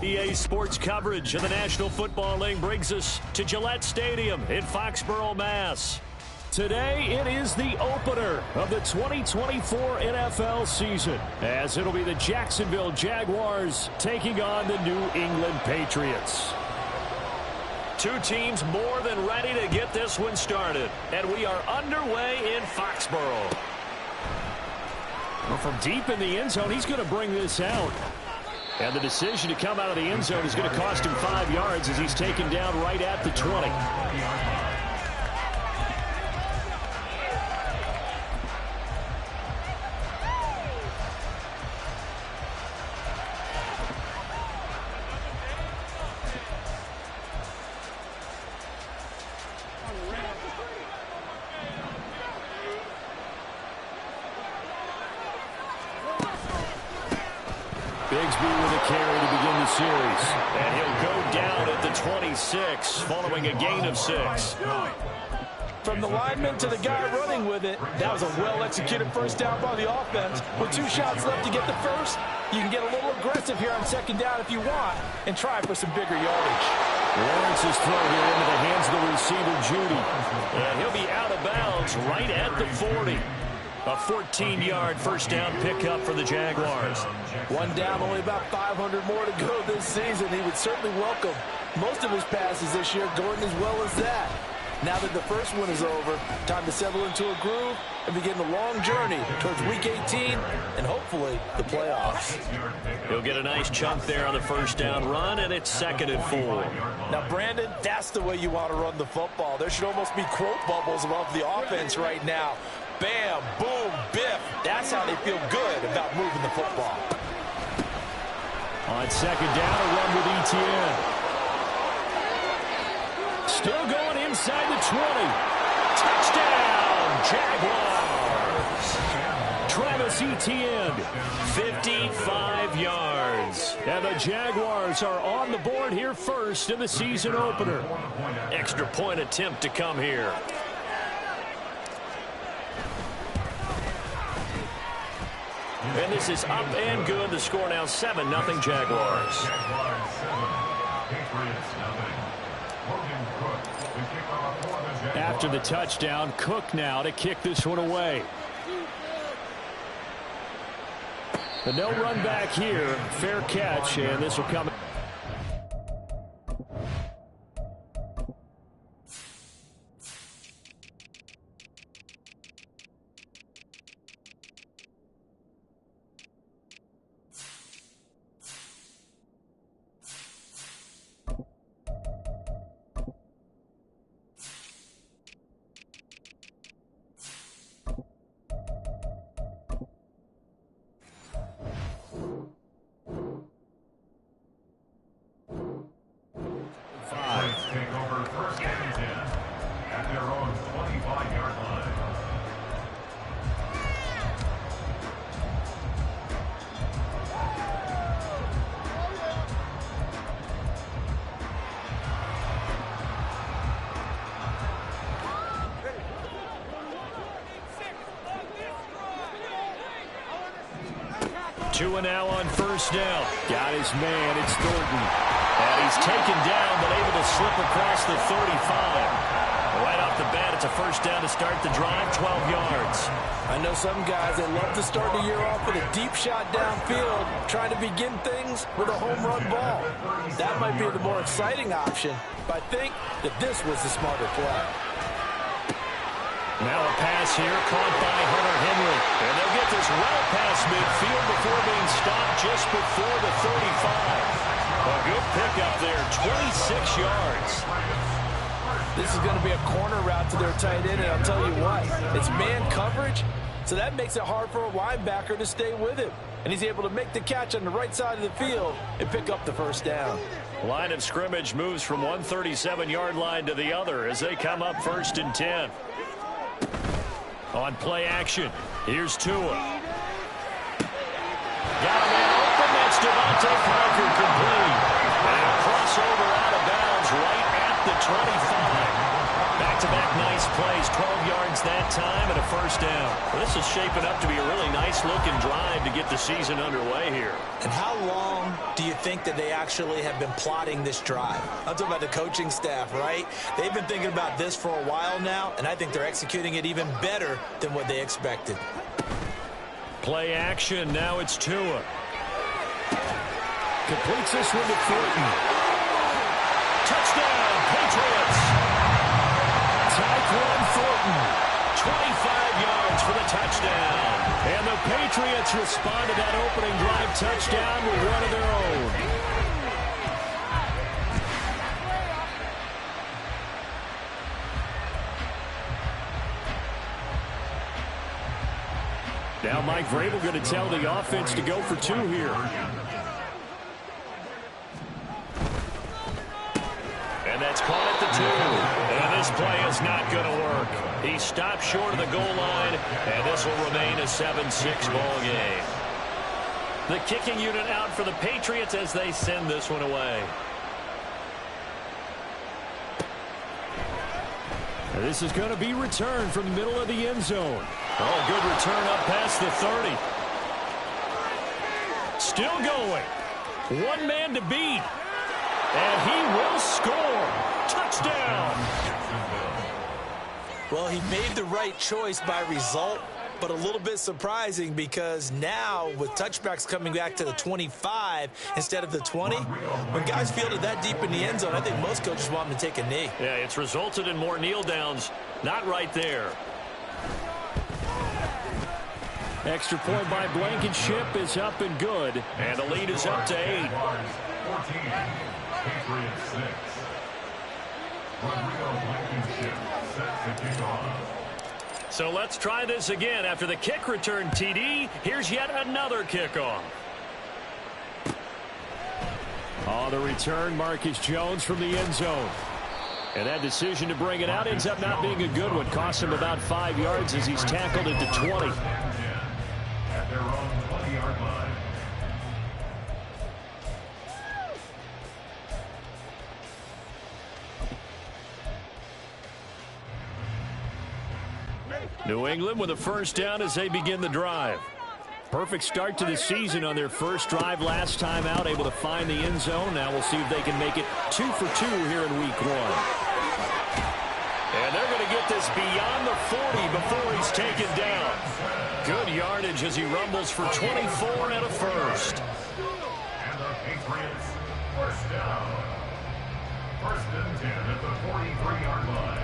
EA Sports coverage of the National Football League brings us to Gillette Stadium in Foxborough, Mass. Today, it is the opener of the 2024 NFL season, as it'll be the Jacksonville Jaguars taking on the New England Patriots. Two teams more than ready to get this one started, and we are underway in Foxborough. Well, from deep in the end zone, he's going to bring this out. And the decision to come out of the end zone is going to cost him 5 yards as he's taken down right at the 20. Bigsby with a carry to begin the series. And he'll go down at the 26 following a gain of 6. From the lineman to the guy running with it, that was a well-executed first down by the offense. With 2 shots left to get the first, you can get a little aggressive here on second down if you want and try for some bigger yardage. Lawrence's throw here into the hands of the receiver, Judy. And he'll be out of bounds right at the 40. A 14-yard first down pickup for the Jaguars. One down, only about 500 more to go this season. He would certainly welcome most of his passes this year going as well as that. Now that the first one is over, time to settle into a groove and begin the long journey towards Week 18 and hopefully the playoffs. He'll get a nice chunk there on the first down run, and it's 2nd and 4. Now, Brandon, that's the way you want to run the football. There should almost be quote bubbles above the offense right now. Bam, boom, biff. That's how they feel good about moving the football. On second down, a run with Etienne. Still going inside the 20. Touchdown, Jaguars. Travis Etienne, 55 yards. And the Jaguars are on the board here first in the season opener. Extra point attempt to come here. And this is up and good. The score now 7-0 Jaguars. After the touchdown, Cook now to kick this one away. The no run back here. Fair catch, and this will come. Take over first and 10 at their own 25-yard line. Two and now on first down. Got his man. It's Thornton. And he's taken down, but able to slip across the 35. Right off the bat, it's a first down to start the drive, 12 yards. I know some guys, they love to start the year off with a deep shot downfield, trying to begin things with a home run ball. That might be the more exciting option, but I think that this was the smarter play. Now a pass here, caught by Hunter Henry. And they'll get this well past midfield before being stopped just before the 35. A good pickup there, 26 yards. This is going to be a corner route to their tight end, and I'll tell you what, it's man coverage, so that makes it hard for a linebacker to stay with him. And he's able to make the catch on the right side of the field and pick up the first down. Line of scrimmage moves from one 37-yard line to the other as they come up 1st and 10. On play action, here's Tua. Got a man open, that's Devontae Parker complete. And a crossover out of bounds right at the 25. Back back-to-back nice plays, 12 yards that time and a first down. Well, this is shaping up to be a really nice-looking drive to get the season underway here. And how long do you think that they actually have been plotting this drive? I'm talking about the coaching staff, right? They've been thinking about this for a while now, and I think they're executing it even better than what they expected. Play action. Now it's Tua. Completes this one to Thornton. Touchdown, Patriots. Tyquan Thornton, 25 yards for the touchdown. And the Patriots respond to that opening drive touchdown with one of their own. Now Mike Vrabel going to tell the offense to go for two here. And that's caught at the 2. And this play is not going to work. He stopped short of the goal line, and this will remain a 7-6 ball game. The kicking unit out for the Patriots as they send this one away. This is going to be returned from the middle of the end zone. Oh, good return up past the 30. Still going. One man to beat. And he will score. Touchdown. Well, he made the right choice by result, but a little bit surprising because now with touchbacks coming back to the 25 instead of the 20, when guys fielded that deep in the end zone, I think most coaches want them to take a knee. Yeah, it's resulted in more kneel downs. Not right there. Extra point by Blankenship is up and good. And the lead is up to 8. 14, Patriots 6. Rodrigo Blankenship sets the kickoff. So let's try this again. After the kick return TD, here's yet another kickoff. On the return, Marcus Jones from the end zone. And that decision to bring it out ends up not being a good one. Costs him about 5 yards as he's tackled at the 20. At their own 20-yard line. New England with a first down as they begin the drive. Perfect start to the season on their first drive last time out, able to find the end zone. Now we'll see if they can make it 2 for 2 here in week 1. And they're going to get this beyond the 40 before he's taken down. Good yardage as he rumbles for 24 and a first. And the Patriots first down. First and 10 at the 43-yard line.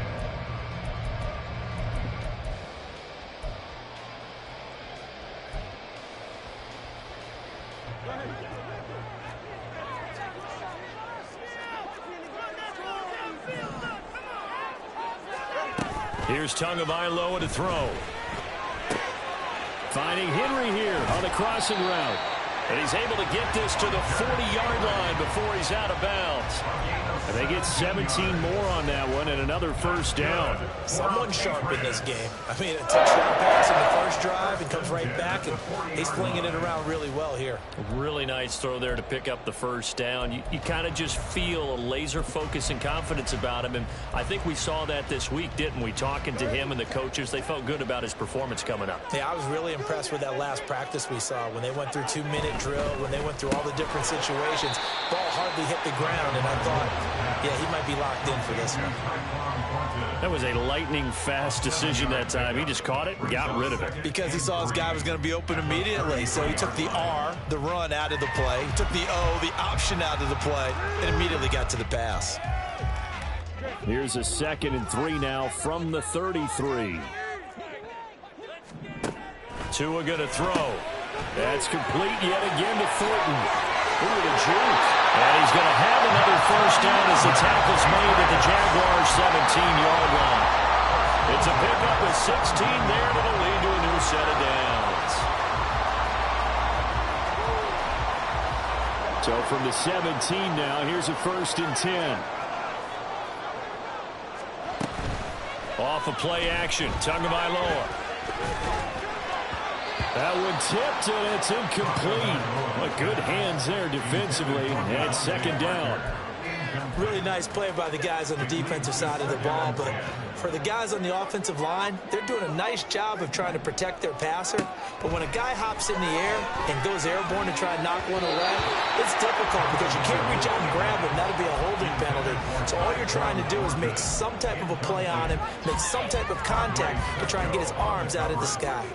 Here's Tagovailoa to throw. Finding Henry here on the crossing route. And he's able to get this to the 40-yard line before he's out of bounds. And they get 17 more on that one and another first down. Someone sharp in this game. I mean, a touchdown pass in the first drive and comes right back, and he's flinging it around really well here. Really nice throw there to pick up the first down. You kind of just feel a laser focus and confidence about him, and I think we saw that this week, didn't we? Talking to him and the coaches, they felt good about his performance coming up. Yeah, I was really impressed with that last practice we saw when they went through 2-minute drill, when they went through all the different situations. Ball hardly hit the ground, and I thought, yeah, he might be locked in for this one. That was a lightning-fast decision that time. He just caught it and got rid of it. Because he saw his guy was going to be open immediately, so he took the R, the run, out of the play. He took the O, the option, out of the play, and immediately got to the pass. Here's a 2nd and 3 now from the 33. Tua going to throw. That's complete yet again to Thornton. Ooh, the juke. And he's going to have another first down as the tackle's made at the Jaguars' 17-yard line. It's a pickup with 16 there that'll lead to a new set of downs. So from the 17 now, here's a 1st and 10. Off of play action, Tagovailoa. That one tipped, and it's incomplete. Well, good hands there defensively, and 2nd down. Really nice play by the guys on the defensive side of the ball, but for the guys on the offensive line, they're doing a nice job of trying to protect their passer. But when a guy hops in the air and goes airborne to try and knock one away, it's difficult because you can't reach out and grab him. That'll be a holding penalty. So all you're trying to do is make some type of a play on him, make some type of contact to try and get his arms out of the sky.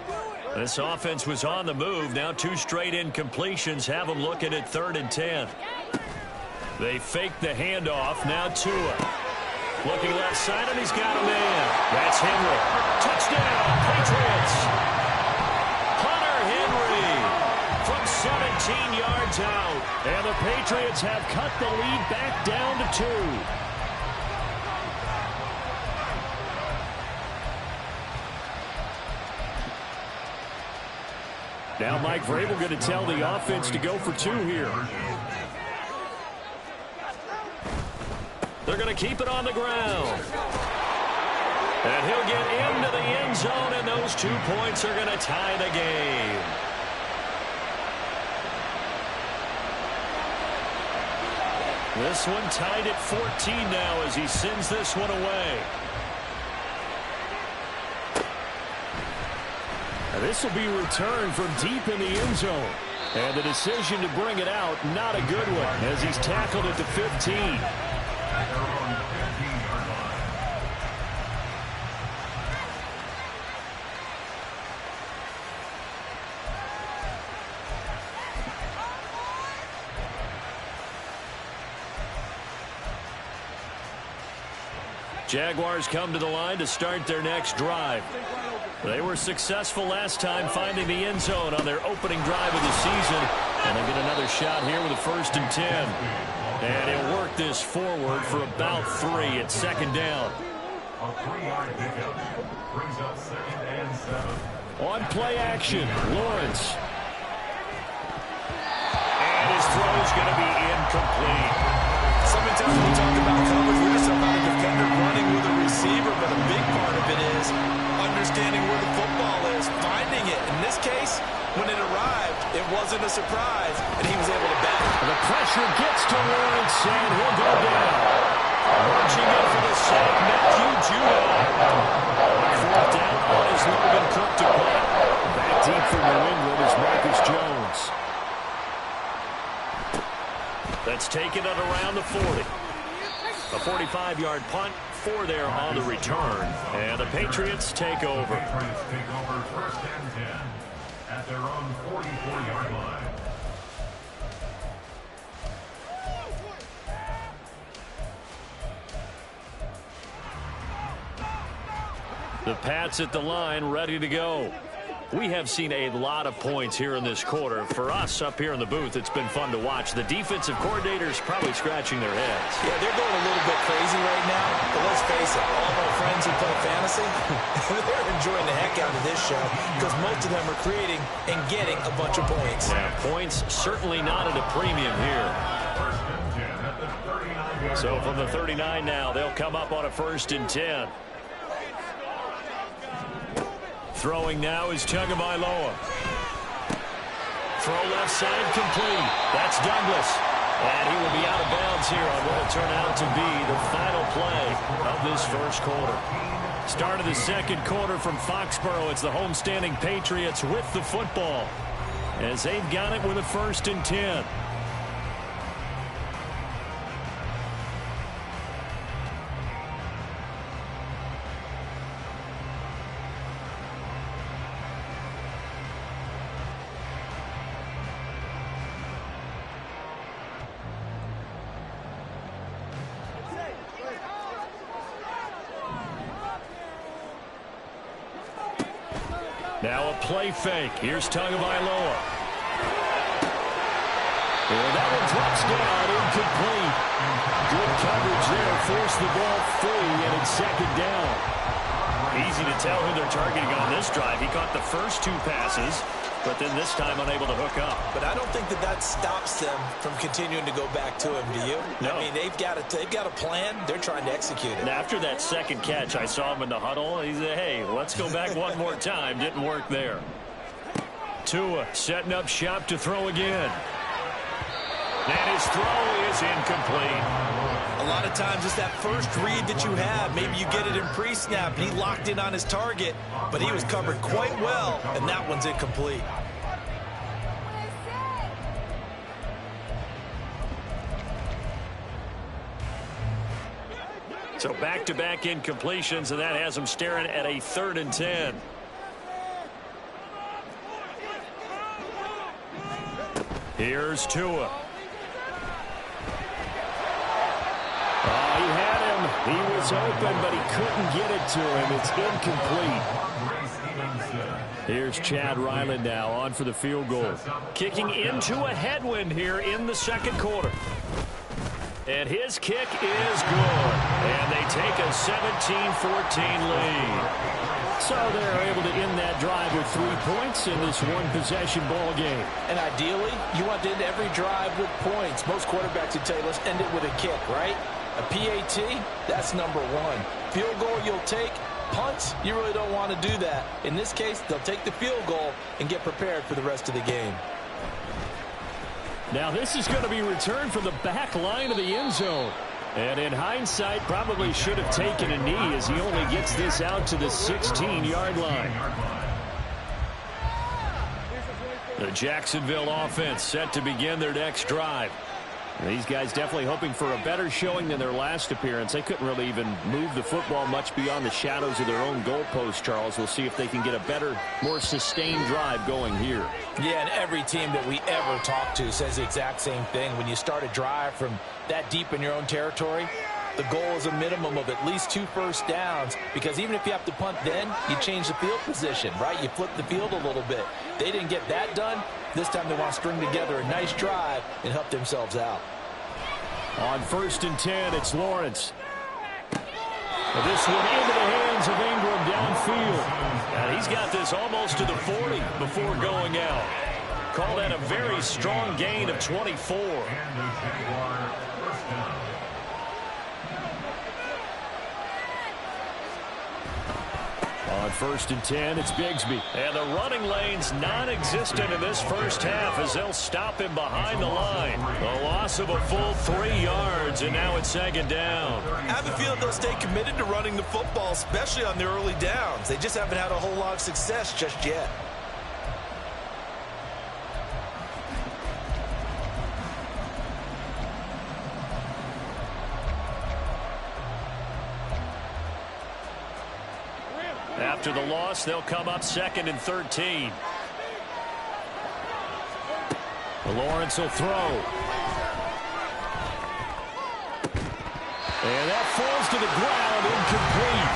This offense was on the move. Now 2 straight incompletions have them looking at 3rd and 10. They fake the handoff. Now Tua. Looking left side, and he's got a man. That's Henry. Touchdown, Patriots. Hunter Henry from 17 yards out. And the Patriots have cut the lead back down to 2. Now Mike Vrabel going to tell the offense to go for 2 here. They're going to keep it on the ground. And he'll get into the end zone, and those 2 points are going to tie the game. This one tied at 14 now as he sends this one away. This will be returned from deep in the end zone. And the decision to bring it out, not a good one, as he's tackled at the 15. Jaguars come to the line to start their next drive. They were successful last time finding the end zone on their opening drive of the season. And they get another shot here with a 1st and 10. And he'll work this forward for about 3 at 2nd down. A 3-yard pickup brings up 2nd and 7. On play action, Lawrence. And his throw is going to be incomplete. So many times when we talk about coverage, we're just about a defender running with a receiver, but a big part of it is understanding where the football is, finding it. In this case, when it arrived, it wasn't a surprise, and he was able to bat it. The pressure gets to Lawrence, and he'll go down. Marching in for the sack, Matthew Judah. On 4th down, on his Logan Cook to punt. Back deep for New England is Marcus Jones. That's taken at around the 40. A 45-yard punt, 4 there on the return. And the Patriots take over. Patriots take over 1st and 10 at their own 44-yard line. The Pats at the line, ready to go. We have seen a lot of points here in this quarter. For us up here in the booth, it's been fun to watch. The defensive coordinators probably scratching their heads. Yeah, they're going a little bit crazy right now. But let's face it, all of our friends who play fantasy, they're enjoying the heck out of this show because most of them are creating and getting a bunch of points. Yeah, points certainly not at a premium here. 1st and 10 at the 39-yard So from the 39 now, they'll come up on a 1st and 10. Throwing now is Tagovailoa. Throw left side complete. That's Douglas. And he will be out of bounds here on what will turn out to be the final play of this 1st quarter. Start of the 2nd quarter from Foxborough. It's the homestanding Patriots with the football as they've got it with a 1st and 10. Now a play fake. Here's Tagovailoa. And that one drops down, incomplete. Good coverage there. Forced the ball free, and it's 2nd down. Easy to tell who they're targeting on this drive. He caught the first 2 passes, but then this time unable to hook up. But I don't think that stops them from continuing to go back to him, do you? No. I mean, they've got a plan. They're trying to execute it. And after that 2nd catch, I saw him in the huddle. He said, hey, let's go back one more time. Didn't work there. Tua setting up shop to throw again. And his throw is incomplete. A A lot of times it's that first read that you have. Maybe you get it in pre-snap. He locked in on his target, but he was covered quite well, and that one's incomplete. So back-to-back incompletions, and that has him staring at a 3rd and 10. Here's Tua. Oh, he had him. He was open, but he couldn't get it to him. It's incomplete. Here's Chad Ryland now on for the field goal. Kicking into a headwind here in the second quarter. And his kick is good. And they take a 17-14 lead. So they're able to end that drive with 3 points in this one-possession ball game. And ideally, you want to end every drive with points. Most quarterbacks would tell you, let's end it with a kick, right? A PAT, that's number 1. Field goal you'll take. Punts, you really don't want to do that. In this case, they'll take the field goal and get prepared for the rest of the game. Now this is going to be returned from the back line of the end zone. And in hindsight, probably should have taken a knee as he only gets this out to the 16-yard line. The Jacksonville offense set to begin their next drive. And these guys definitely hoping for a better showing than their last appearance. They couldn't really even move the football much beyond the shadows of their own goalpost, Charles. We'll see if they can get a better, more sustained drive going here. Yeah, and every team that we ever talk to says the exact same thing. When you start a drive from that deep in your own territory, the goal is a minimum of at least 2 first downs, because even if you have to punt then, you change the field position, right? You flip the field a little bit. They didn't get that done. This time they want to string together a nice drive and help themselves out. On 1st and 10, it's Lawrence. This one into the hands of Ingram downfield. And he's got this almost to the 40 before going out. Call that a very strong gain of 24. On 1st and 10, it's Bigsby. And the running lane's non-existent in this first half as they'll stop him behind the line. A loss of a full 3 yards, and now it's 2nd down. I have a feeling they'll stay committed to running the football, especially on the early downs. They just haven't had a whole lot of success just yet. After the loss, they'll come up 2nd and 13. Lawrence will throw. And that falls to the ground, incomplete.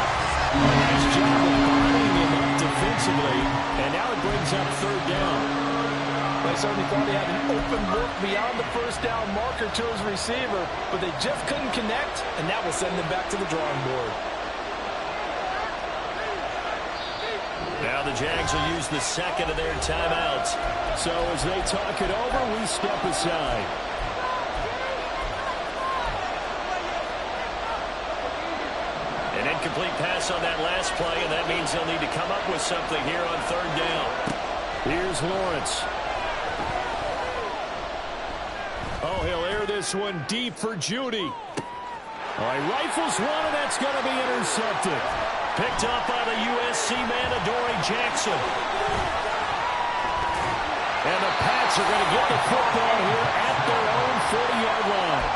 Nice job of bodying him up defensively. And now it brings up 3rd down. They certainly thought he had an open look beyond the first down marker to his receiver, but they just couldn't connect, and that will send them back to the drawing board. Now the Jags will use the 2nd of their timeouts. So as they talk it over, we step aside. An incomplete pass on that last play, and that means they'll need to come up with something here on 3rd down. Here's Lawrence. Oh, he'll air this one deep for Judy. All right, rifles one, and that's going to be intercepted. Picked up by the USC man, Adoree Jackson. And the Pats are going to get the football here at their own 40-yard line.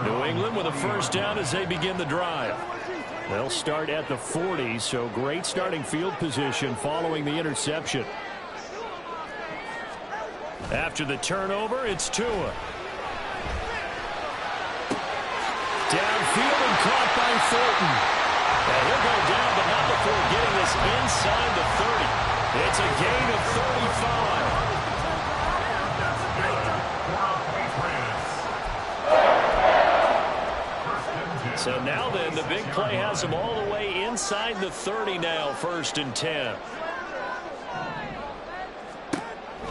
New England with a 1st down as they begin the drive. They'll start at the 40, so great starting field position following the interception. After the turnover, it's Tua. Downfield and caught by Thornton. And he'll go down, but not before getting this inside the 30. It's a gain of 35. So now then, the big play has them all the way inside the 30 now, 1st and 10.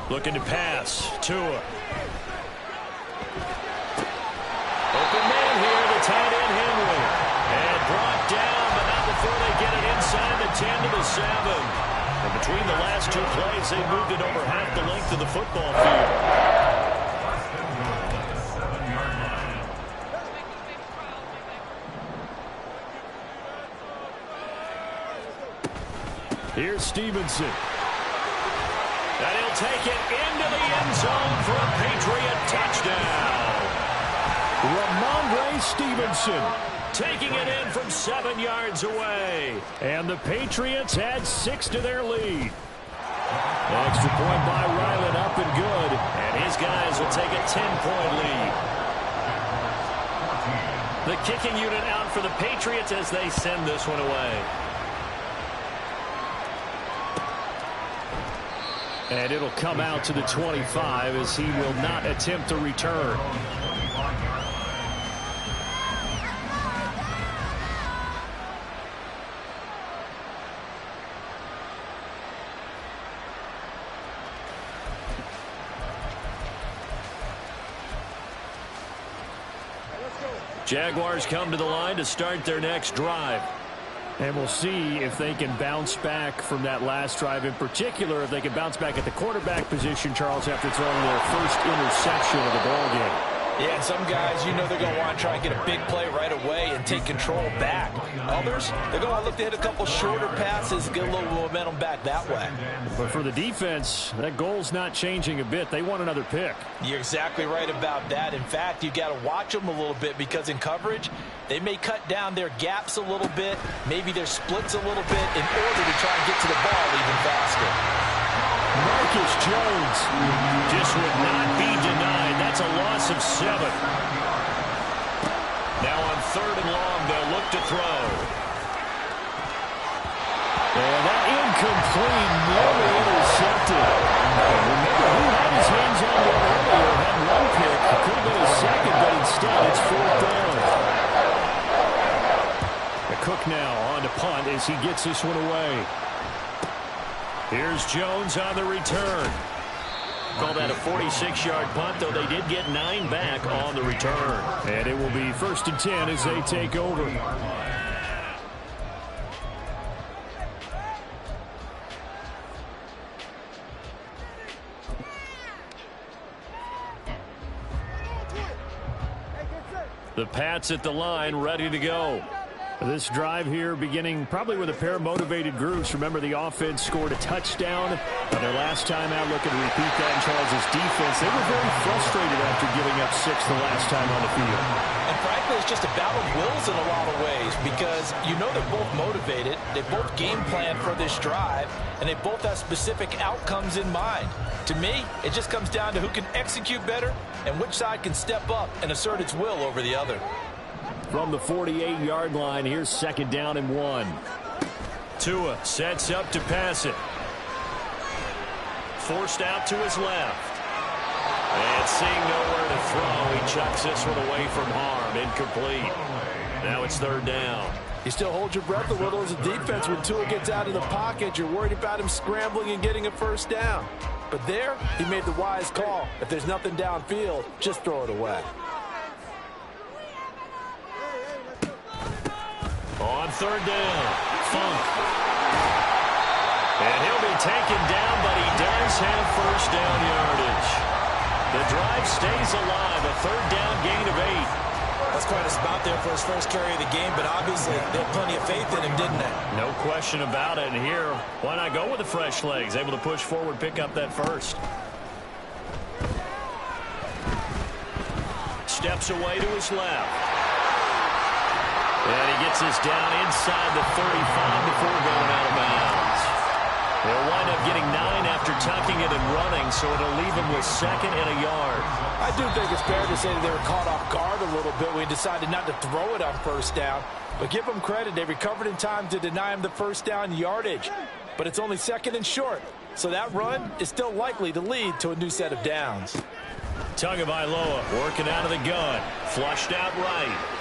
Looking to pass. Tua. Open man here, the tight end Henry. And brought down, but not before they get it inside the 10 to the 7. And the between the last two plays, they moved it over half the length of the football field. Here's Stevenson. And he'll take it into the end zone for a Patriot touchdown. Ramondre Stevenson taking it in from 7 yards away. And the Patriots add 6 to their lead. Extra point by Ryland, up and good. And his guys will take a 10-point lead. The kicking unit out for the Patriots as they send this one away. And it'll come out to the 25 as he will not attempt to return. Jaguars come to the line to start their next drive. And we'll see if they can bounce back from that last drive. In particular, if they can bounce back at the quarterback position, Charles, after throwing their first interception of the ball game. Yeah, some guys, you know they're going to want to try and get a big play right away and take control back. Others, they're going to look to hit a couple shorter passes, get a little momentum back that way. But for the defense, that goal's not changing a bit. They want another pick. You're exactly right about that. In fact, you got to watch them a little bit because in coverage, they may cut down their gaps a little bit, maybe their splits a little bit in order to try and get to the ball even faster. Marcus Jones just would not be denied. That's a loss of 7. Now on 3rd and long, they'll look to throw. And that incomplete, nearly intercepted. Remember who had his hands on it earlier, had one pick. It could have been a second, but instead it's 4th down. The Cook now on to punt as he gets this one away. Here's Jones on the return. Call that a 46-yard punt, though they did get 9 back on the return. And it will be 1st and 10 as they take over. The Pats at the line, ready to go. This drive here beginning probably with a pair of motivated groups. Remember, the offense scored a touchdown on their last time out. Looking to repeat that in Charles' defense. They were very frustrated after giving up 6 the last time on the field. And frankly, it's just a battle of wills in a lot of ways because you know they're both motivated. They both game plan for this drive, and they both have specific outcomes in mind. To me, it just comes down to who can execute better and which side can step up and assert its will over the other. From the 48-yard line, here's 2nd down and 1. Tua sets up to pass it. Forced out to his left. And seeing nowhere to throw, he chucks this one away from harm. Incomplete. Now it's 3rd down. You still hold your breath a little as a defense when Tua gets out of the pocket. You're worried about him scrambling and getting a 1st down. But there, he made the wise call. If there's nothing downfield, just throw it away. On 3rd down, Funk. And he'll be taken down, but he does have 1st down yardage. The drive stays alive, a 3rd down gain of 8. That's quite a spot there for his first carry of the game, but obviously they had plenty of faith in him, didn't they? No question about it. And here, why not go with the fresh legs? Able to push forward, pick up that 1st. Steps away to his left. And he gets this down inside the 35 before going out of bounds. They'll wind up getting 9 after tucking it and running, so it'll leave him with 2nd and a yard. I do think it's fair to say that they were caught off guard a little bit when he decided not to throw it on 1st down. But give them credit, they recovered in time to deny him the 1st down yardage. But it's only 2nd and short, so that run is still likely to lead to a new set of downs. Tagovailoa working out of the gun. Flushed out right.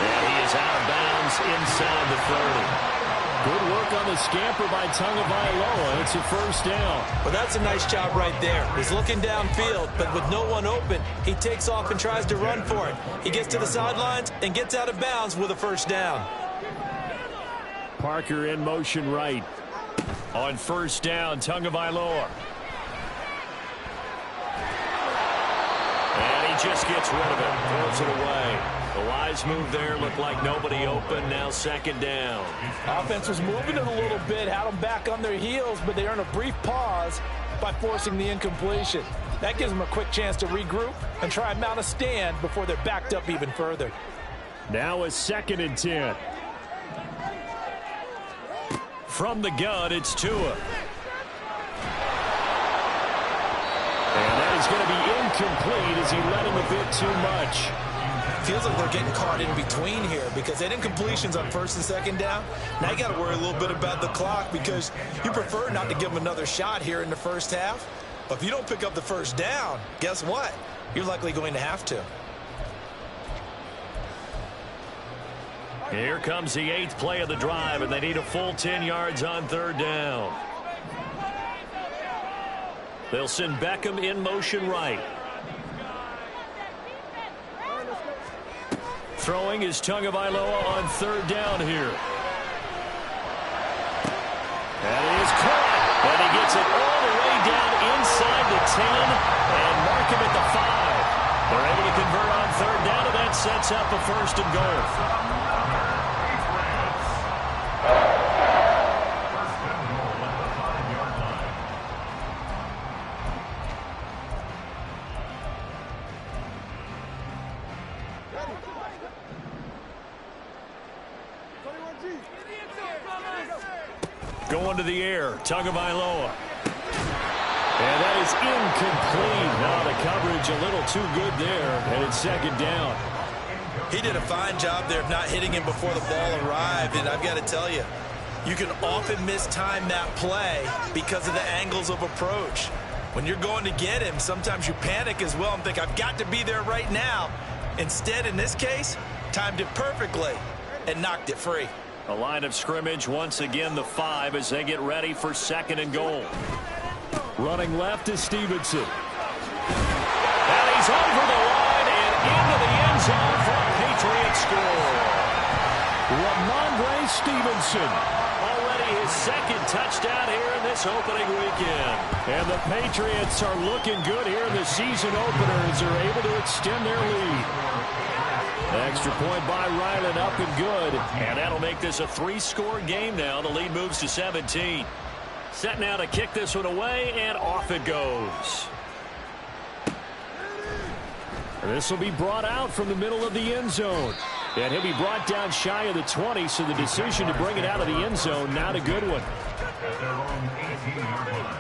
And he is out of bounds inside the 30. Good work on the scamper by Tagovailoa. It's a 1st down. Well, that's a nice job right there. He's looking downfield, but with no one open, he takes off and tries to run for it. He gets to the sidelines and gets out of bounds with a 1st down. Parker in motion right. On first down, Tagovailoa. And he just gets rid of it. Throws it away. The wise move there. Looked like nobody open. Now second down. Offense was moving it a little bit. Had them back on their heels, but they earned a brief pause by forcing the incompletion. That gives them a quick chance to regroup and try and mount a stand before they're backed up even further. Now a 2nd and 10. From the gun, it's Tua. And that is going to be incomplete as he led him a bit too much. Feels like they're getting caught in between here because they had incompletions on first and second down. Now you got to worry a little bit about the clock because you prefer not to give them another shot here in the first half. But if you don't pick up the first down, guess what? You're likely going to have to. Here comes the 8th play of the drive, and they need a full 10 yards on third down. They'll send Beckham in motion right. Throwing is Tagovailoa on third down here. That is caught. And he gets it all the way down inside the 10 and mark him at the 5. They're able to convert on third down, and that sets up a 1st and goal. Going to the air, Tagovailoa. And that is incomplete. Now the coverage a little too good there, and it's second down. He did a fine job there of not hitting him before the ball arrived, and I've got to tell you, you can often mistime that play because of the angles of approach. When you're going to get him, sometimes you panic as well and think, I've got to be there right now. Instead, in this case, timed it perfectly and knocked it free. A line of scrimmage, once again the 5 as they get ready for 2nd and goal. Running left is Stevenson. And he's over the line and into the end zone for a Patriot score. Ramondre Stevenson. Already his 2nd touchdown here in this opening weekend. And the Patriots are looking good here in the season opener as they're able to extend their lead. Extra point by Ryland, up and good. And that'll make this a 3-score game now. The lead moves to 17. Set now to kick this one away, and off it goes. This will be brought out from the middle of the end zone. And he'll be brought down shy of the 20, so the decision to bring it out of the end zone, not a good one. At their own 18-yard line.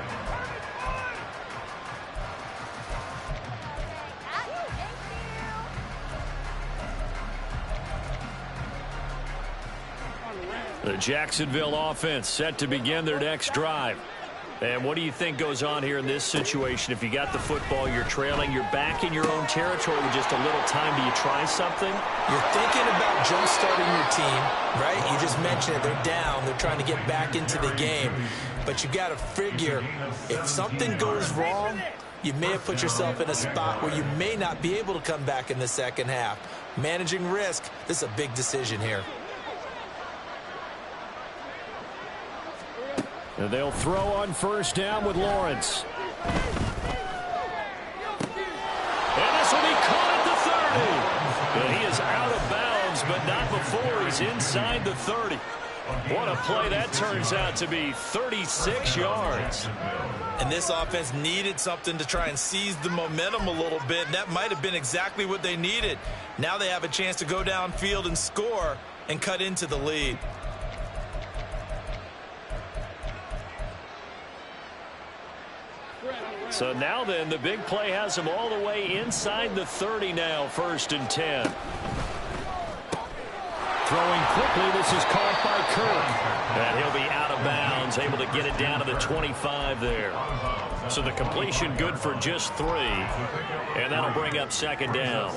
The Jacksonville offense set to begin their next drive. And what do you think goes on here in this situation? If you got the football, you're trailing, you're back in your own territory with just a little time. Do you try something? You're thinking about jump-starting your team, right? You just mentioned it. They're down. They're trying to get back into the game. But you got to figure, if something goes wrong, you may have put yourself in a spot where you may not be able to come back in the second half. Managing risk, this is a big decision here. And they'll throw on first down with Lawrence. And this will be caught at the 30. And he is out of bounds, but not before he's inside the 30. What a play that turns out to be, 36 yards. And this offense needed something to try and seize the momentum a little bit, and that might have been exactly what they needed. Now they have a chance to go downfield and score and cut into the lead. So now then, the big play has him all the way inside the 30 now, 1st and 10. Throwing quickly, this is caught by Kirk. And he'll be out of bounds, able to get it down to the 25 there. So the completion good for just 3. And that'll bring up 2nd down.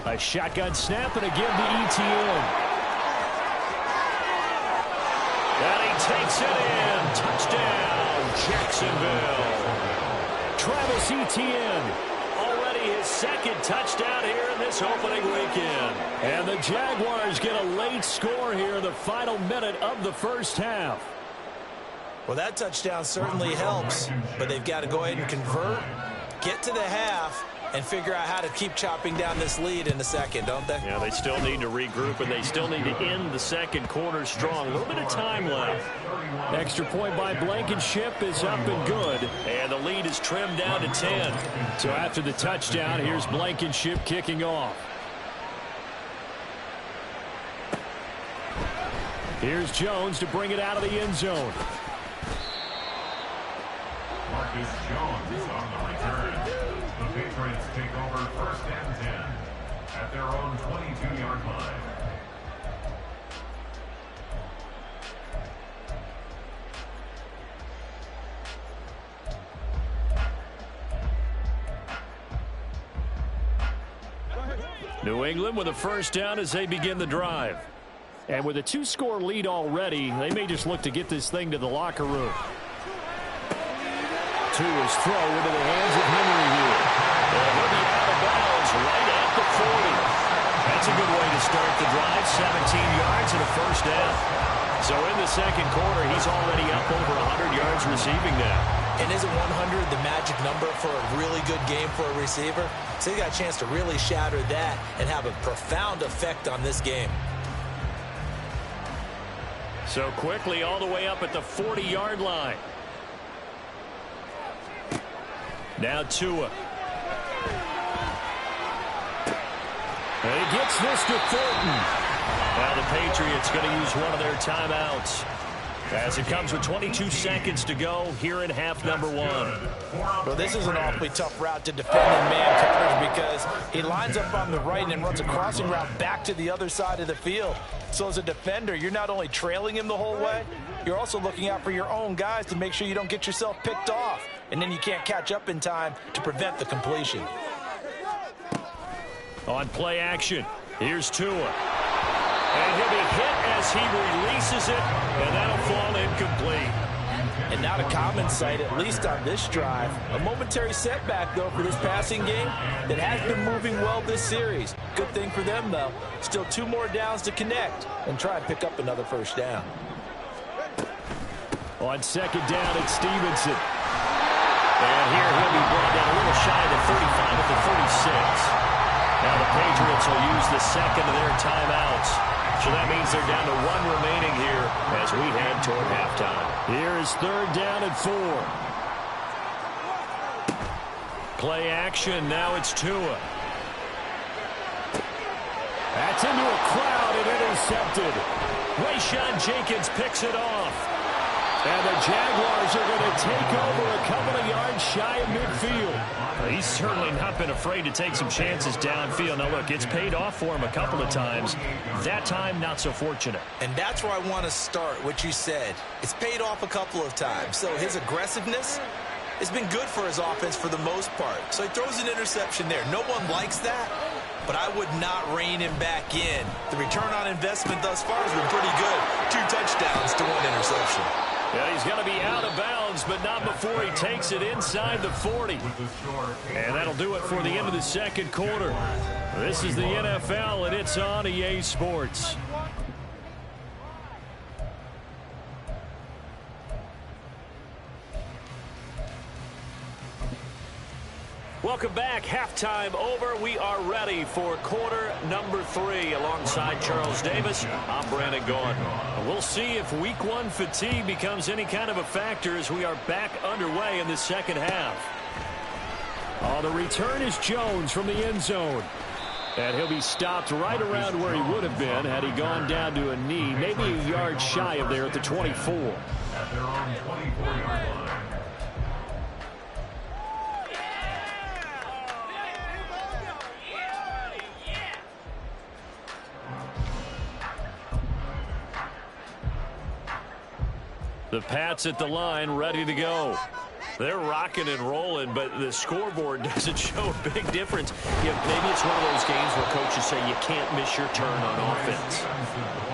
A shotgun snap, and again to ETN. And he takes it in. Touchdown, Jacksonville. Travis Etienne, already his second touchdown here in this opening weekend. And the Jaguars get a late score here in the final minute of the first half. Well, that touchdown certainly helps, but they've got to go ahead and convert, get to the half, and figure out how to keep chopping down this lead in the second, don't they? Yeah, they still need to regroup, and they still need to end the second quarter strong. A little bit of time left. Extra point by Blankenship is up and good, and the lead is trimmed down to 10. So after the touchdown, here's Blankenship kicking off. Here's Jones to bring it out of the end zone. Marcus Jones on the return. The Patriots take over 1st and 10 at their own 22-yard line. New England with a first down as they begin the drive. And with a 2-score lead already, they may just look to get this thing to the locker room. To his throw into the hands of Henry here. And he'll be out of bounds right at the 40. That's a good way to start the drive. 17 yards and a first down. So in the second quarter, he's already up over 100 yards receiving now. And isn't 100 the magic number for a really good game for a receiver? So he got a chance to really shatter that and have a profound effect on this game. So quickly all the way up at the 40-yard line. Now Tua. And he gets this to Thornton. Now the Patriots going to use one of their timeouts as it comes with 22 seconds to go here in half number 1. Well, this is an awfully tough route to defend in man coverage because he lines up on the right and then runs a crossing route back to the other side of the field. So as a defender, you're not only trailing him the whole way, you're also looking out for your own guys to make sure you don't get yourself picked off. And then you can't catch up in time to prevent the completion. On play action, here's Tua. And he'll be hit as he releases it, and that'll fall incomplete. And not a common sight, at least on this drive. A momentary setback, though, for this passing game that has been moving well this series. Good thing for them, though. Still 2 more downs to connect and try and pick up another first down. On second down, it's Stevenson. And here he'll be brought down a little shy of the 35 at the 46. Now the Patriots will use the second of their timeouts. So that means they're down to 1 remaining here as we head toward halftime. Here is 3rd down and 4. Play action. Now it's Tua. That's into a crowd and intercepted. Rayshon Jenkins picks it off. And the Jaguars are going to take over a couple of yards shy of midfield. He's certainly not been afraid to take some chances downfield. Now, look, it's paid off for him a couple of times. That time, not so fortunate. And that's where I want to start, what you said. It's paid off a couple of times. So his aggressiveness has been good for his offense for the most part. So he throws an interception there. No one likes that, but I would not rein him back in. The return on investment thus far has been pretty good. 2 touchdowns to 1 interception. Yeah, he's going to be out of bounds, but not before he takes it inside the 40. And that'll do it for the end of the second quarter. This is the NFL, and it's on EA Sports. Welcome back. Halftime over. We are ready for quarter number 3. Alongside Charles Davis, I'm Brandon Gaudin. We'll see if week 1 fatigue becomes any kind of a factor as we are back underway in the second half. The return is Jones from the end zone. And he'll be stopped right around where he would have been had he gone down to a knee, maybe a yard shy of there at the 24. At their own 24-yard line. The Pats at the line, ready to go. They're rocking and rolling, but the scoreboard doesn't show a big difference. Yeah, maybe it's one of those games where coaches say you can't miss your turn on offense.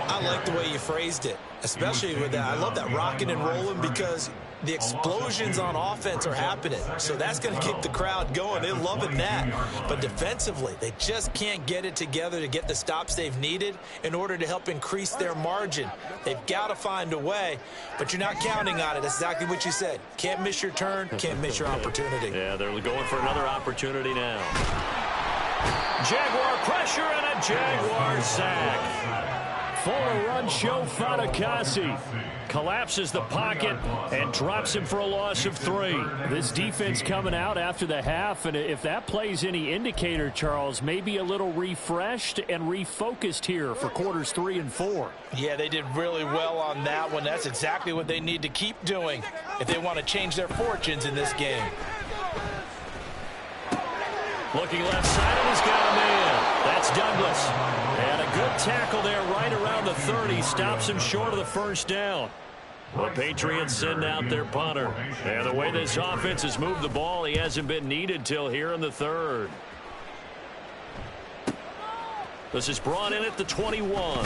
I like the way you phrased it, especially with that. I love that rocking and rolling because the explosions on offense are happening. So that's going to keep the crowd going. They're loving that. But defensively, they just can't get it together to get the stops they've needed in order to help increase their margin. They've got to find a way, but you're not counting on it. That's exactly what you said. Can't miss your turn, can't miss your opportunity. Yeah, they're going for another opportunity now. Jaguar pressure and a Jaguar sack. For a run, show Fatukasi collapses the pocket and drops him for a loss of 3. This defense coming out after the half, and if that plays any indicator, Charles, maybe a little refreshed and refocused here for quarters 3 and 4. Yeah, they did really well on that one. That's exactly what they need to keep doing if they want to change their fortunes in this game. Looking left side, and he's got a man. That's Douglas. And a good tackle there right around the 30. Stops him short of the first down. The Patriots send out their punter. And the way this offense has moved the ball, he hasn't been needed till here in the 3rd. This is brought in at the 21.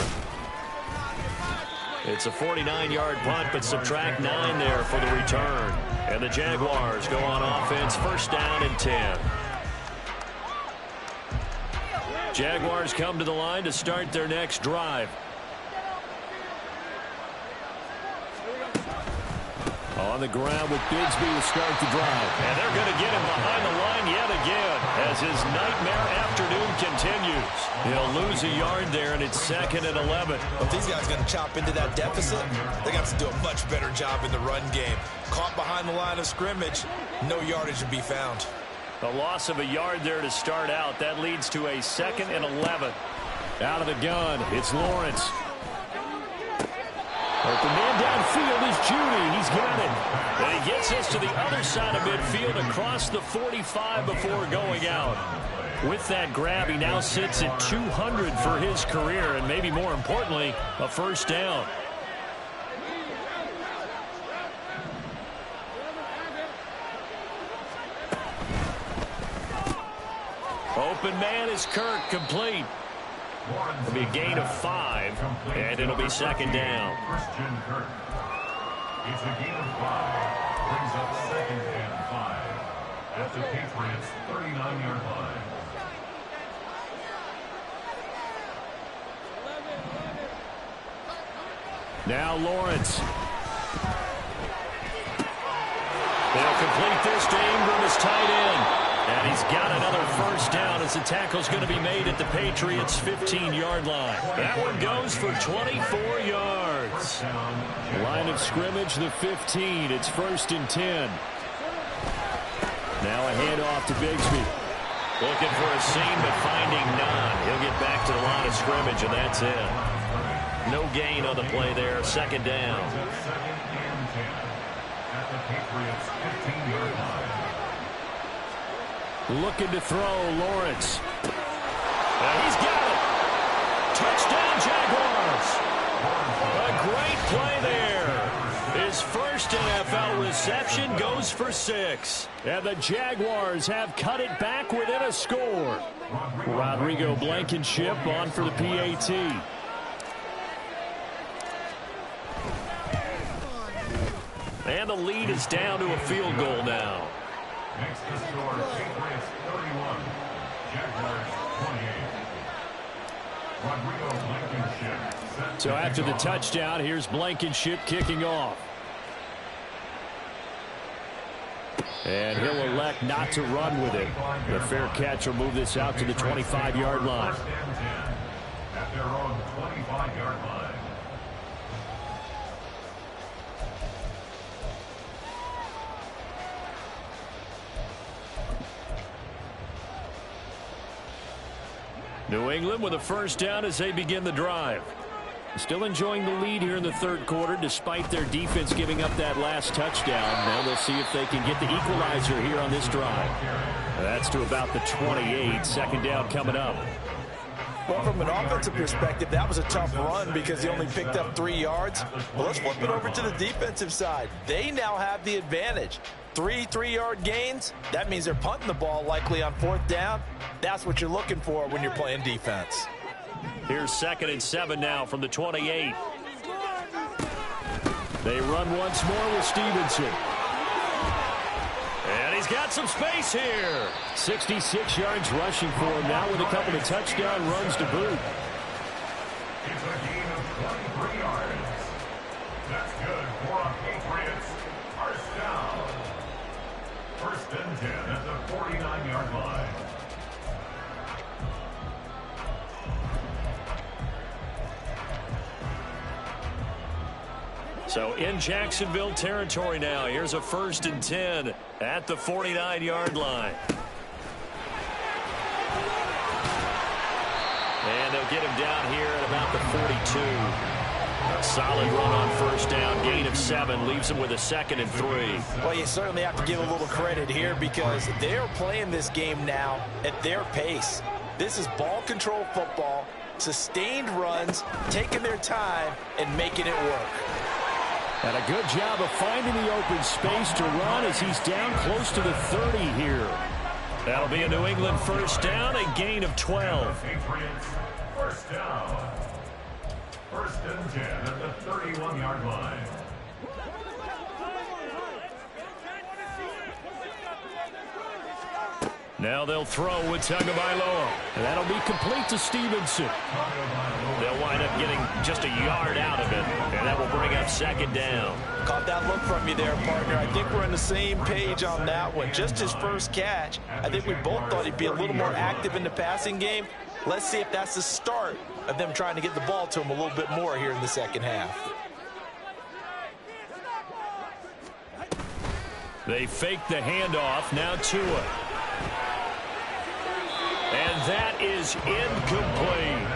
It's a 49-yard punt, but subtract 9 there for the return. And the Jaguars go on offense, first down and 10. Jaguars come to the line to start their next drive. On the ground with Bigsby to start the drive. And they're going to get him behind the line yet again as his nightmare afternoon continues. He'll lose a yard there, and it's 2nd and 11. If these guys are going to chop into that deficit, they're going to have to do a much better job in the run game. Caught behind the line of scrimmage, no yardage to be found. A loss of a yard there to start out. That leads to a 2nd and 11. Out of the gun, it's Lawrence. Open man downfield is Judy. He's got it. And he gets us to the other side of midfield across the 45 before going out. With that grab, he now sits at 200 for his career, and maybe more importantly, a first down. Open man is Kirk, complete. It'll be a gain of 5, and it'll be 2nd down. It's a gain of 5. Brings up 2nd and 5 at the Patriots' 39-yard line. Now Lawrence. They'll complete this to Ingram, his tight end. And he's got another first down as the tackle's going to be made at the Patriots' 15-yard line. That one goes for 24 yards. Line of scrimmage, the 15. It's 1st and 10. Now a handoff to Bigsby. Looking for a seam, but finding none. He'll get back to the line of scrimmage, and that's it. No gain on the play there. 2nd down. 2nd and 10 at the Patriots' 15-yard line. Looking to throw, Lawrence. And he's got it. Touchdown, Jaguars. A great play there. His first NFL reception goes for 6. And the Jaguars have cut it back within a score. Rodrigo Blankenship on for the PAT. And the lead is down to a field goal now. Next to score, Patriots 31, Jaguars 28. Rodrigo Blankenship. So after the touchdown, here's Blankenship kicking off. And he'll elect not to run with it. The fair catch will move this out to the 25-yard line. First and 10 at their own 25-yard line. New England with a first down as they begin the drive. Still enjoying the lead here in the 3rd quarter despite their defense giving up that last touchdown. Now they'll see if they can get the equalizer here on this drive. That's to about the 28. 2nd down coming up. Well, from an offensive perspective, that was a tough run because he only picked up 3 yards. Well, let's flip it over to the defensive side. They now have the advantage. 3 3-yard gains, that means they're punting the ball likely on 4th down. That's what you're looking for when you're playing defense. Here's 2nd and 7 now from the 28. They run once more with Stevenson. And he's got some space here. 66 yards rushing for him now with a couple of touchdown runs to boot. It's a gain of 23 yards. That's good for a Patriots first down. First and 10 at the 49-yard line. So in Jacksonville territory now. Here's a first and 10 at the 49-yard line. And they'll get him down here at about the 42. A solid run on first down. Gain of 7 leaves him with a second and 3. Well, you certainly have to give a little credit here because they're playing this game now at their pace. This is ball control football, sustained runs, taking their time, and making it work. And a good job of finding the open space to run as he's down close to the 30 here. That'll be a New England first down, a gain of 12. Patriots first down. First and 10 at the 31-yard line. Now they'll throw with Tagovailoa. And that'll be complete to Stevenson. They'll wind up getting just a yard out of it, and that will bring up second down. Caught that look from you there, partner. I think we're on the same page on that one. Just his first catch. I think we both thought he'd be a little more active in the passing game. Let's see if that's the start of them trying to get the ball to him a little bit more here in the second half. They fake the handoff. Now Tua. And that is incomplete.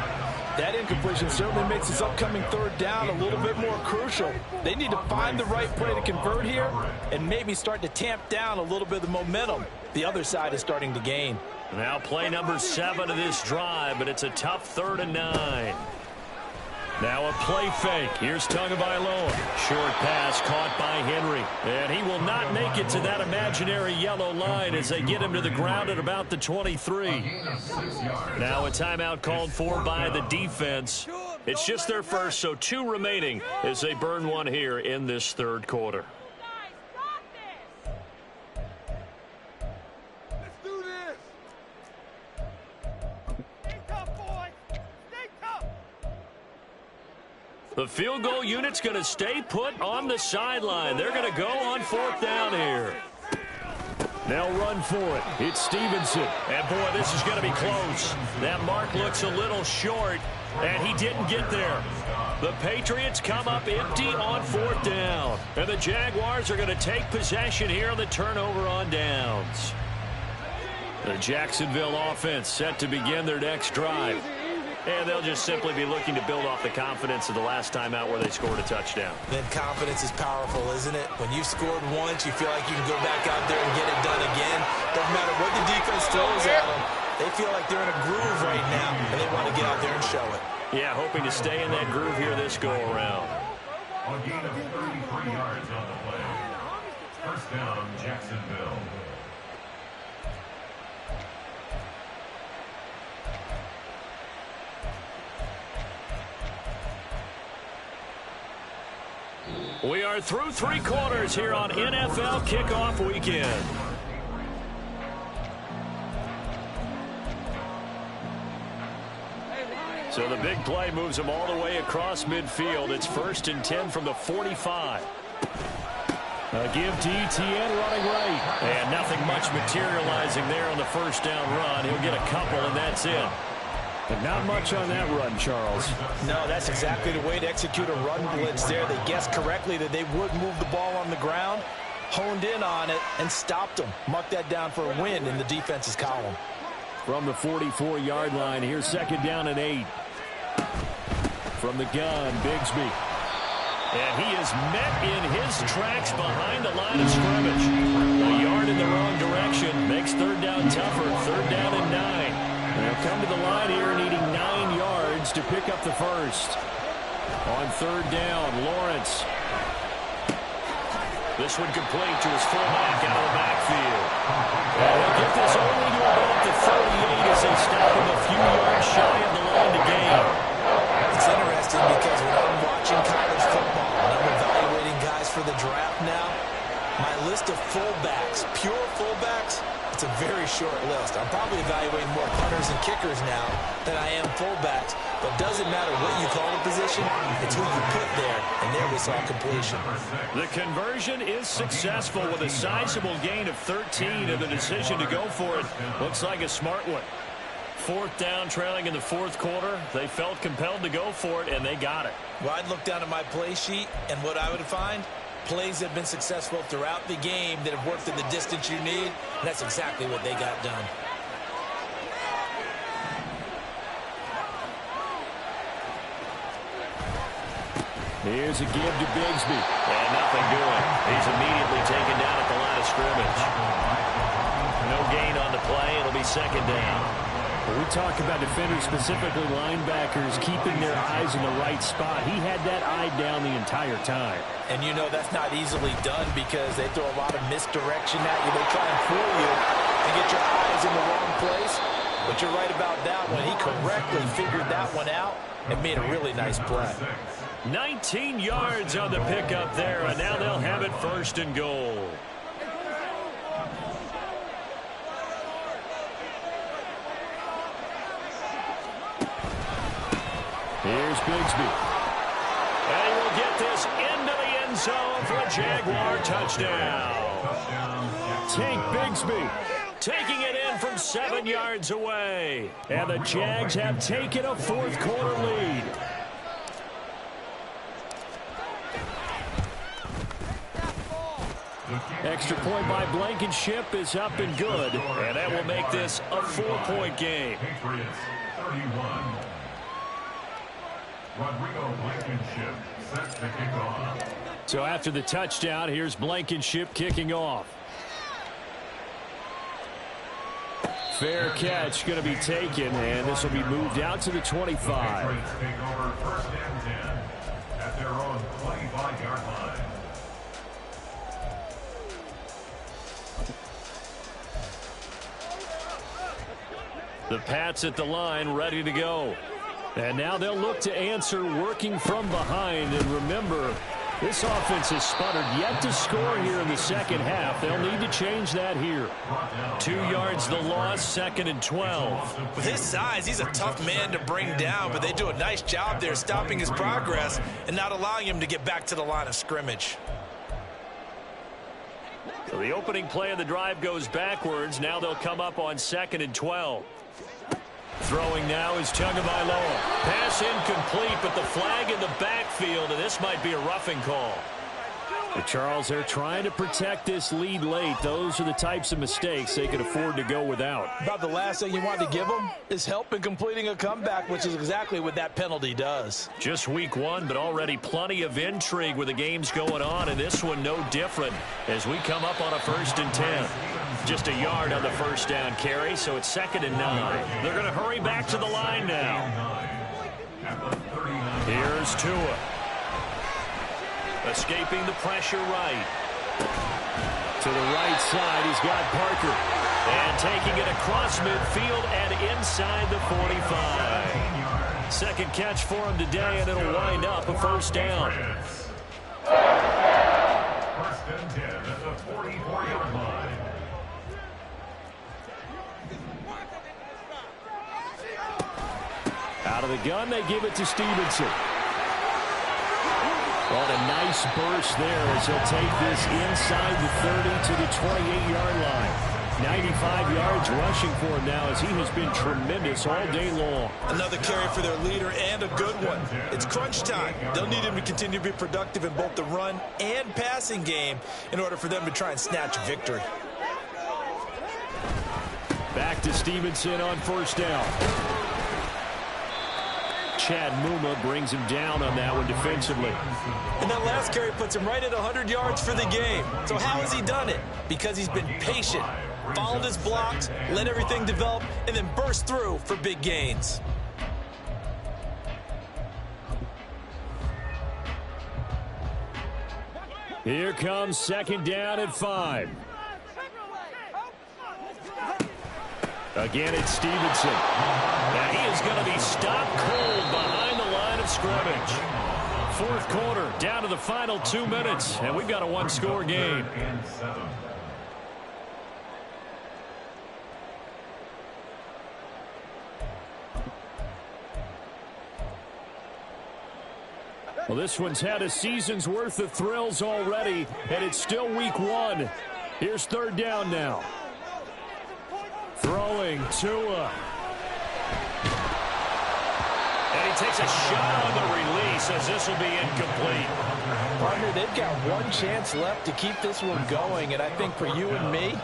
That incompletion certainly makes this upcoming third down a little bit more crucial. They need to find the right play to convert here and maybe start to tamp down a little bit of the momentum the other side is starting to gain. Now play number 7 of this drive, but it's a tough 3rd and 9. Now a play fake. Here's Tagovailoa. Short pass caught by Henry. And he will not make it to that imaginary yellow line as they get him to the ground at about the 23. Now a timeout called for by the defense. It's just their first, so 2 remaining as they burn one here in this third quarter. The field goal unit's going to stay put on the sideline. They're going to go on 4th down here. They'll run for it. It's Stevenson. And, boy, this is going to be close. That mark looks a little short, and he didn't get there. The Patriots come up empty on 4th down. And the Jaguars are going to take possession here on the turnover on downs. The Jacksonville offense set to begin their next drive. And they'll just simply be looking to build off the confidence of the last time out where they scored a touchdown. Then confidence is powerful, isn't it? When you've scored once, you feel like you can go back out there and get it done again. Doesn't matter what the defense throws at them. They feel like they're in a groove right now, and they want to get out there and show it. Yeah, hoping to stay in that groove here this go-around. A gain of 33 yards on the play. First down, Jacksonville. We are through 3 quarters here on NFL Kickoff Weekend. So the big play moves them all the way across midfield. It's 1st and 10 from the 45. A give to Etienne running right. And nothing much materializing there on the first down run. He'll get a couple, and that's it. But not much on that run, Charles. No, that's exactly the way to execute a run blitz there. They guessed correctly that they would move the ball on the ground, honed in on it, and stopped them. Mark that down for a win in the defense's column. From the 44-yard line, here's 2nd down and 8. From the gun, Bigsby. And he is met in his tracks behind the line of scrimmage. A yard in the wrong direction makes 3rd down tougher. 3rd down and 9. They'll come to the line here needing 9 yards to pick up the first. On 3rd down, Lawrence. This one complete to his fullback out of the backfield. And they'll get this only to about the 38 as they stop him a few yards shy of the line to gain. It's interesting because when I'm watching college football and I'm evaluating returners and kickers now than I am fullbacks. But it doesn't matter what you call the position, it's who you put there, and there we saw completion. The conversion is successful with a sizable gain of 13, and the decision to go for it looks like a smart one. 4th down, trailing in the 4th quarter. They felt compelled to go for it, and they got it. Well, I'd look down at my play sheet, and what I would find, plays that have been successful throughout the game that have worked in the distance you need, and that's exactly what they got done. Here's a give to Bigsby. And nothing doing. He's immediately taken down at the line of scrimmage. No gain on the play. It'll be 2nd down. When we talk about defenders, specifically linebackers, keeping their eyes in the right spot, he had that eye down the entire time. And you know that's not easily done because they throw a lot of misdirection at you. They try and fool you and get your eyes in the wrong place. But you're right about that one. He correctly figured that one out and made a really nice play. 19 yards on the pickup there, and now they'll have it 1st and goal. Here's Bigsby. And he will get this into the end zone for a Jaguar touchdown. Tank Bigsby taking it in from 7 yards away. And the Jags have taken a 4th quarter lead. Extra point by Blankenship is up and good. And that will make this a 4-point game. Patriots 31. Rodrigo Blankenship sets the kickoff. So after the touchdown, here's Blankenship kicking off. Fair catch going to be taken, and this will be moved out to the 25. Patriots take over 1st and 10 at their own 25-yard line. The Pats at the line, ready to go. And now they'll look to answer working from behind. And remember, this offense has sputtered yet to score here in the 2nd half. They'll need to change that here. 2 yards the loss, 2nd and 12. With his size, he's a tough man to bring down, but they do a nice job there stopping his progress and not allowing him to get back to the line of scrimmage. So the opening play of the drive goes backwards. Now they'll come up on 2nd and 12. Throwing now is Tagovailoa. Pass incomplete, but the flag in the backfield, and this might be a roughing call. But Charles, they're trying to protect this lead late. Those are the types of mistakes they can afford to go without. About the last thing you want to give them is help in completing a comeback, which is exactly what that penalty does. Just week 1, but already plenty of intrigue with the games going on, and this one no different as we come up on a 1st and 10. Just a yard on the 1st down carry, so it's 2nd and 9. They're going to hurry back to the line now. Here's Tua. Escaping the pressure right. To the right side, he's got Parker. And taking it across midfield and inside the 45. 2nd catch for him today, and it'll wind up a 1st down. 1st and 10 at the 44-yard line. Out of the gun, they give it to Stevenson. What a nice burst there as he'll take this inside the 30 to the 28-yard line. 95 yards rushing for him now as he has been tremendous all day long. Another carry for their leader and a good one. It's crunch time. They'll need him to continue to be productive in both the run and passing game in order for them to try and snatch victory. Back to Stevenson on 1st down. Chad Muma brings him down on that one defensively. And that last carry puts him right at 100 yards for the game. So how has he done it? Because he's been patient, followed his blocks, let everything develop, and then burst through for big gains. Here comes 2nd down at 5. Again, it's Stevenson. And he is going to be stopped cold behind the line of scrimmage. 4th quarter, down to the final 2 minutes, and we've got a 1-score game. Well, this one's had a season's worth of thrills already, and it's still week 1. Here's third down now. Throwing Tua. And he takes a shot on the release as this will be incomplete. Partner, they've got one chance left to keep this one going, and I think for you and me,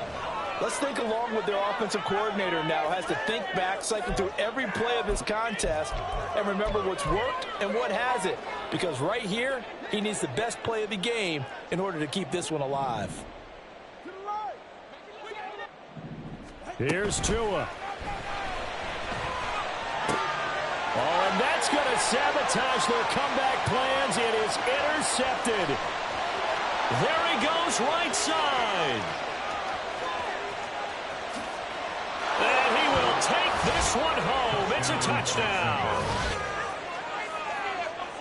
let's think along with their offensive coordinator now. Has to think back, cycle through every play of this contest, and remember what's worked and what hasn't. Because right here, he needs the best play of the game in order to keep this one alive. Here's Tua. Oh, and that's going to sabotage their comeback plans. It is intercepted. There he goes, right side. And he will take this one home. It's a touchdown.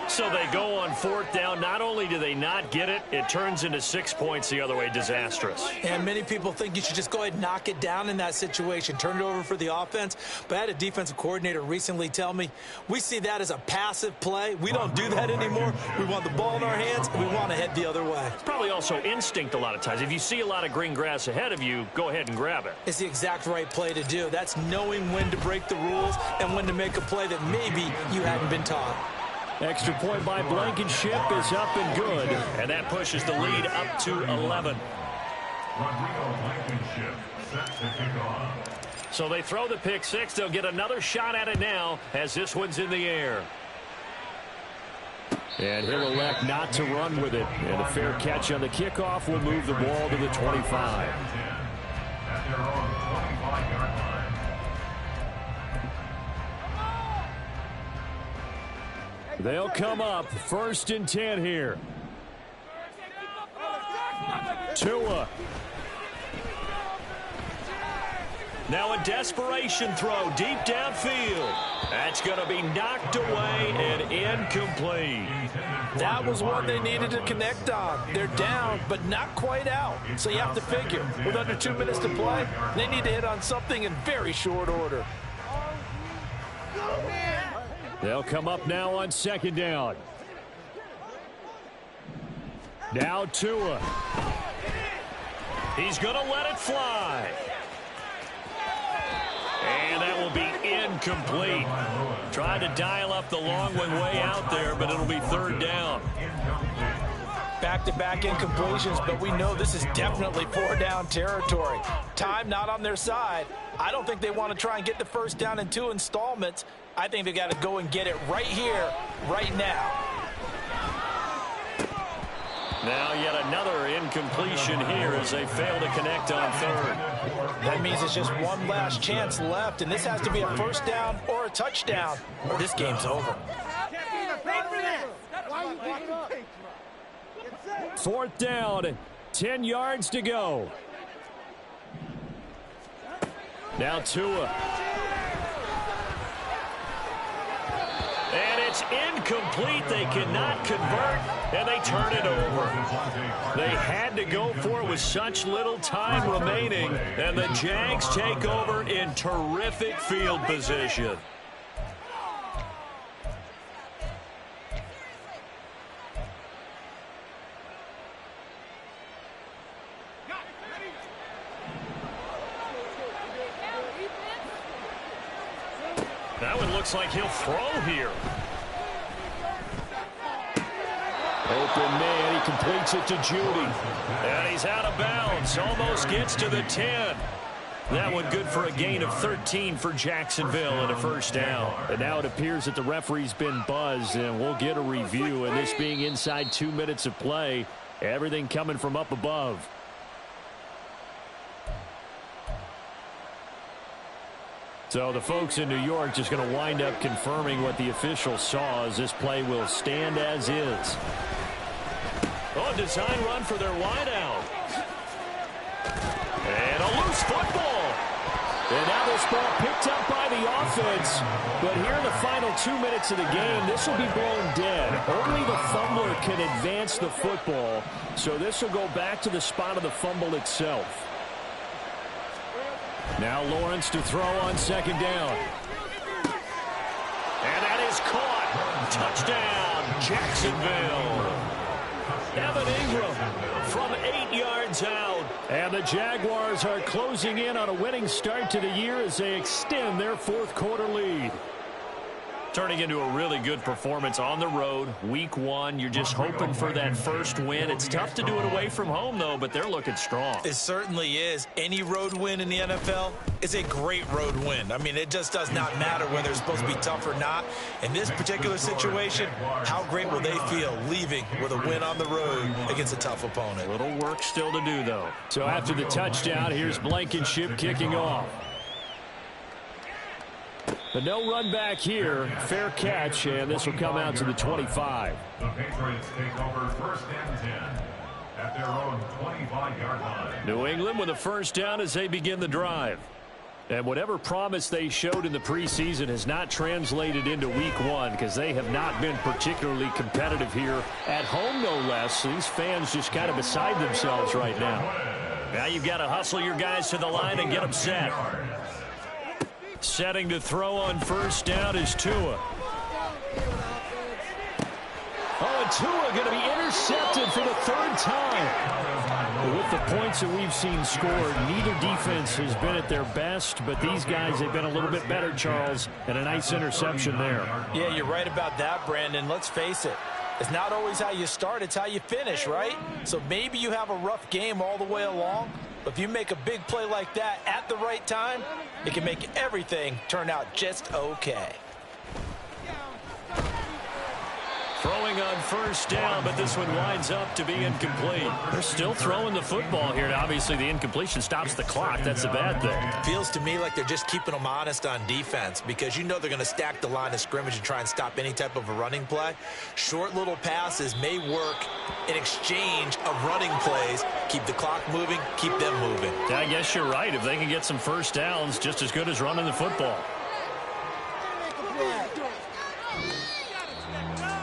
So they go on fourth down. Not only do they not get it, it turns into 6 points the other way. Disastrous. And many people think you should just go ahead and knock it down in that situation. Turn it over for the offense. But I had a defensive coordinator recently tell me, we see that as a passive play. We don't do that anymore. We want the ball in our hands, and we want to head the other way. It's probably also instinct a lot of times. If you see a lot of green grass ahead of you, go ahead and grab it. It's the exact right play to do. That's knowing when to break the rules and when to make a play that maybe you hadn't been taught. Extra point by Blankenship is up and good. And that pushes the lead up to 11. Rodrigo Blankenship set to kick off. So they throw the pick six. They'll get another shot at it now as this one's in the air. And he'll elect not to run with it. And a fair catch on the kickoff will move the ball to the 25. At their own 25-yard line. They'll come up 1st and 10 here. Tua. Now a desperation throw deep downfield. That's going to be knocked away and incomplete. That was one they needed to connect on. They're down, but not quite out. So you have to figure, with under 2 minutes to play, they need to hit on something in very short order. They'll come up now on 2nd down. Now Tua. He's going to let it fly. And that will be incomplete. Tried to dial up the long one way out there, but it'll be 3rd down. Back-to-back incompletions, but we know this is definitely 4-down territory. Time not on their side. I don't think they want to try and get the 1st down in 2 installments. I think they got to go and get it right here, right now. Now yet another incompletion here as they fail to connect on 3rd. That means it's just one last chance left, and this has to be a 1st down or a touchdown, or this game's over. 4th down, 10 yards to go. Now Tua. And it's incomplete. They cannot convert, and they turn it over. They had to go for it with such little time remaining, and the Jags take over in terrific field position. That one looks like he'll throw here. Open man, he completes it to Judy. And he's out of bounds. Almost gets to the 10. That one good for a gain of 13 for Jacksonville and a 1st down. And now it appears that the referee's been buzzed, and we'll get a review. And this being inside 2 minutes of play, everything coming from up above. So the folks in New York just going to wind up confirming what the official saw as this play will stand as is. Oh, design run for their wideout. And a loose football. And now this ball picked up by the offense. But here in the final 2 minutes of the game, this will be blown dead. Only the fumbler can advance the football. So this will go back to the spot of the fumble itself. Now Lawrence to throw on 2nd down. And that is caught. Touchdown, Jacksonville. Evan Ingram from 8 yards out. And the Jaguars are closing in on a winning start to the year as they extend their fourth quarter lead. Turning into a really good performance on the road. Week 1, you're just hoping for that first win. It's tough to do it away from home, though, but they're looking strong. It certainly is. Any road win in the NFL is a great road win. I mean, it just does not matter whether it's supposed to be tough or not. In this particular situation, how great will they feel leaving with a win on the road against a tough opponent? Little work still to do, though. So after the touchdown, here's Blankenship kicking off. But no run back here. Fair catch, and this will come out to the 25. The Patriots take over first and 10 at their own 25-yard line. New England with a first down as they begin the drive. And whatever promise they showed in the preseason has not translated into week 1 because they have not been particularly competitive here at home, no less. These fans just kind of beside themselves right now. Now you've got to hustle your guys to the line and get them set. Setting to throw on first down is Tua. Oh, and Tua going to be intercepted for the 3rd time. With the points that we've seen scored, neither defense has been at their best, but these guys have been a little bit better, Charles, and a nice interception there. Yeah, you're right about that, Brandon. Let's face it. It's not always how you start, it's how you finish, right? So maybe you have a rough game all the way along, but if you make a big play like that at the right time, it can make everything turn out just okay. Throwing on first down, but this one winds up to be incomplete. They're still throwing the football here. Obviously, the incompletion stops the clock. That's a bad thing. Feels to me like they're just keeping them honest on defense because you know they're going to stack the line of scrimmage and try and stop any type of a running play. Short little passes may work in exchange of running plays. Keep the clock moving, keep them moving. Yeah, I guess you're right. If they can get some first downs, just as good as running the football.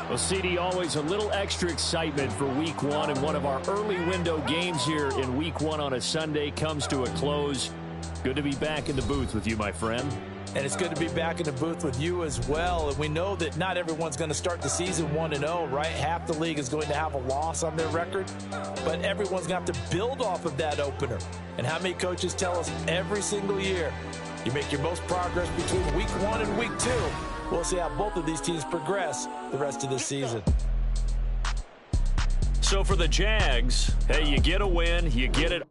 Well, CD, always a little extra excitement for week 1, and one of our early window games here in week 1 on a Sunday comes to a close. Good to be back in the booth with you, my friend. And it's good to be back in the booth with you as well. And we know that not everyone's going to start the season 1-0, right? Half the league is going to have a loss on their record, but everyone's going to have to build off of that opener. And how many coaches tell us every single year, you make your most progress between week 1 and week 2. We'll see how both of these teams progress the rest of this season. So for the Jags, hey, you get a win, you get it.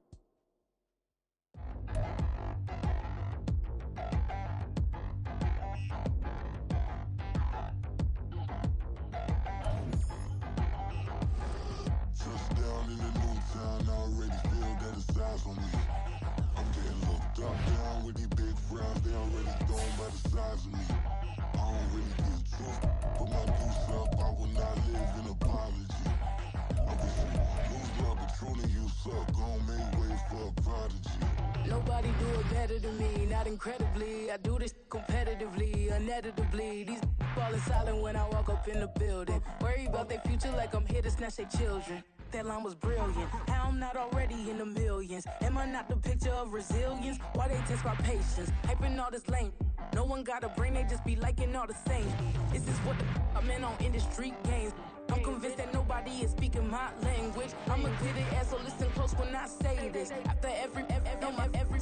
Nobody do it better than me, not incredibly. I do this competitively, uneditably. These falling silent when I walk up in the building. Worry about their future like I'm here to snatch their children. That line was brilliant. How I'm not already in the millions. Am I not the picture of resilience? Why they test my patience? Hyping all this lame. No one got a brain, they just be liking all the same. This is what the I'm in on industry games. I'm convinced that nobody is speaking my language. I'ma get it, ass, so listen close when I say this. After every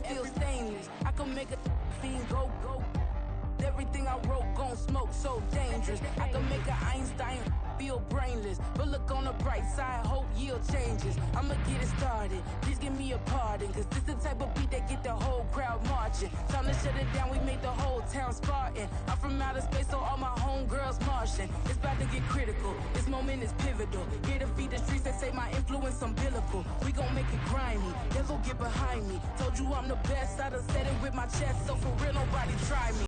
feel stainless. I can make a fiend go. Everything I wrote gon' smoke, so dangerous. I can make an Einstein feel brainless. But look on the bright side, hope yield changes. I'ma get it started, please give me a pardon. Cause this the type of beat that get the whole crowd marching. Time to shut it down, we made the whole town Spartan. I'm from outer space, so all my homegirls Martian. It's about to get critical, this moment is pivotal. Here to feed the streets that say my influence umbilical. We gon' make it grimy, never get behind me. Told you I'm the best, I done said it with my chest. So for real, nobody try me.